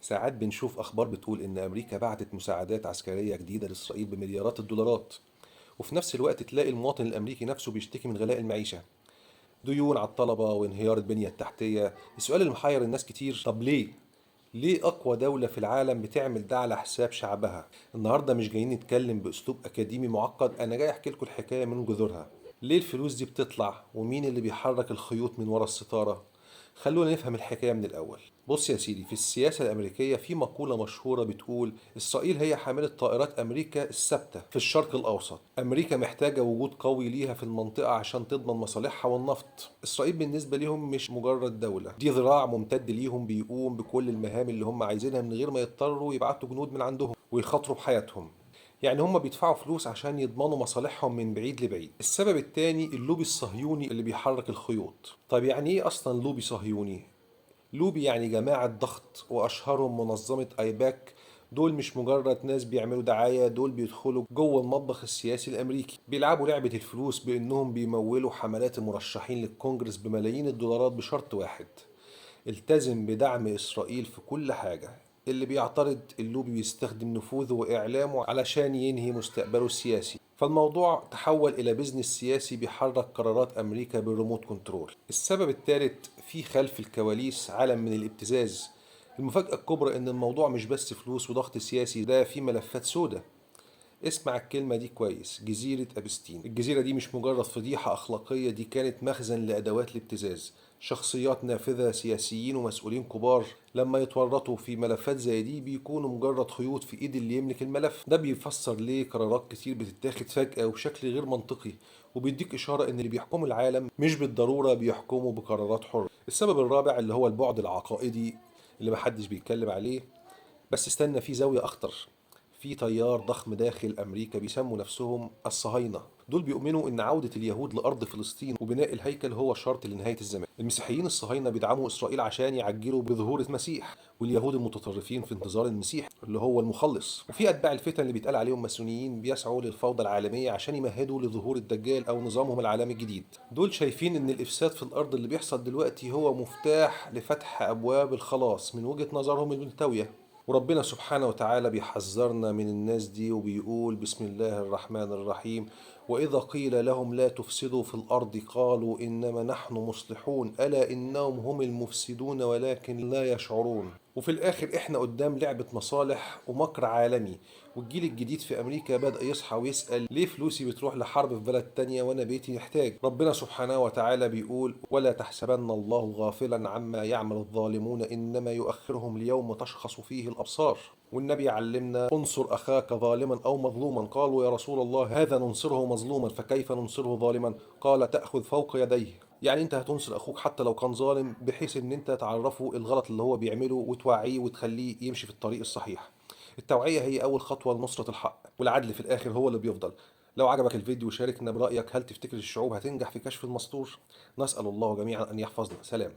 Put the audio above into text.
ساعات بنشوف أخبار بتقول إن أمريكا بعتت مساعدات عسكرية جديدة لإسرائيل بمليارات الدولارات، وفي نفس الوقت تلاقي المواطن الأمريكي نفسه بيشتكي من غلاء المعيشة، ديون على الطلبة وانهيار البنية التحتية. السؤال اللي محير الناس كتير، طب ليه؟ ليه أقوى دولة في العالم بتعمل ده على حساب شعبها؟ النهاردة مش جايين نتكلم بأسلوب أكاديمي معقد، أنا جاي أحكي لكم الحكاية من جذورها. ليه الفلوس دي بتطلع؟ ومين اللي بيحرك الخيوط من ورا الستارة؟ خلونا نفهم الحكاية من الأول. بص يا سيدي، في السياسة الأمريكية في مقولة مشهورة بتقول إسرائيل هي حاملة طائرات أمريكا الثابتة في الشرق الأوسط. أمريكا محتاجة وجود قوي ليها في المنطقة عشان تضمن مصالحها والنفط. إسرائيل بالنسبة ليهم مش مجرد دولة، دي ذراع ممتد ليهم بيقوم بكل المهام اللي هم عايزينها من غير ما يضطروا يبعتوا جنود من عندهم ويخاطروا بحياتهم. يعني هم بيدفعوا فلوس عشان يضمنوا مصالحهم من بعيد لبعيد. السبب التاني اللوبي الصهيوني اللي بيحرك الخيوط. طيب يعني ايه اصلا لوبي صهيوني؟ لوبي يعني جماعة ضغط، واشهرهم منظمة ايباك. دول مش مجرد ناس بيعملوا دعاية، دول بيدخلوا جوه المطبخ السياسي الامريكي، بيلعبوا لعبة الفلوس بانهم بيمولوا حملات المرشحين للكونجرس بملايين الدولارات بشرط واحد: التزم بدعم إسرائيل في كل حاجة. اللي بيعترض اللوبي بيستخدم نفوذه وإعلامه علشان ينهي مستقبله السياسي. فالموضوع تحول إلى بيزنس سياسي بيحرك قرارات أمريكا بالريموت كنترول. السبب الثالث، في خلف الكواليس عالم من الابتزاز. المفاجأة الكبرى إن الموضوع مش بس فلوس وضغط سياسي، ده في ملفات سودة. اسمع الكلمة دي كويس: جزيرة أبستين. الجزيرة دي مش مجرد فضيحة أخلاقية، دي كانت مخزن لأدوات الابتزاز. شخصيات نافذة، سياسيين ومسؤولين كبار، لما يتورطوا في ملفات زي دي بيكونوا مجرد خيوط في ايد اللي يملك الملف. ده بيفسر ليه قرارات كتير بتتاخد فجأة وبشكل غير منطقي، وبيديك إشارة إن اللي بيحكموا العالم مش بالضرورة بيحكموا بقرارات حرة. السبب الرابع اللي هو البعد العقائدي اللي محدش بيتكلم عليه، بس استنى، في زاوية أخطر. في تيار ضخم داخل أمريكا بيسموا نفسهم الصهاينة. دول بيؤمنوا إن عودة اليهود لأرض فلسطين وبناء الهيكل هو شرط لنهاية الزمان. المسيحيين الصهاينة بيدعموا إسرائيل عشان يعجلوا بظهور المسيح، واليهود المتطرفين في انتظار المسيح اللي هو المخلص. وفي أتباع الفتن اللي بيتقال عليهم ماسونيين بيسعوا للفوضى العالمية عشان يمهدوا لظهور الدجال أو نظامهم العالمي الجديد. دول شايفين إن الإفساد في الأرض اللي بيحصل دلوقتي هو مفتاح لفتح أبواب الخلاص من وجهة نظرهم الملتوية. وربنا سبحانه وتعالى بيحذرنا من الناس دي وبيقول: بسم الله الرحمن الرحيم: وإذا قيل لهم لا تفسدوا في الأرض قالوا إنما نحن مصلحون ألا إنهم هم المفسدون ولكن لا يشعرون. وفي الآخر إحنا قدام لعبة مصالح ومكر عالمي، والجيل الجديد في أمريكا بدأ يصحى ويسأل: ليه فلوسي بتروح لحرب في بلد تانية وأنا بيتي محتاج؟ ربنا سبحانه وتعالى بيقول: ولا تحسبن الله غافلا عما يعمل الظالمون إنما يؤخرهم ليوم تشخص فيه الأبصار. والنبي علمنا: انصر أخاك ظالما أو مظلوما. قالوا: يا رسول الله، هذا ننصره مظلوما فكيف ننصره ظالما؟ قال: تأخذ فوق يديه. يعني انت هتنصر اخوك حتى لو كان ظالم، بحيث ان انت تعرفه الغلط اللي هو بيعمله وتوعيه وتخليه يمشي في الطريق الصحيح. التوعية هي أول خطوة لنصرة الحق، والعدل في الآخر هو اللي بيفضل. لو عجبك الفيديو شاركنا برأيك، هل تفتكر الشعوب هتنجح في كشف المستور؟ نسأل الله جميعا أن يحفظنا. سلام.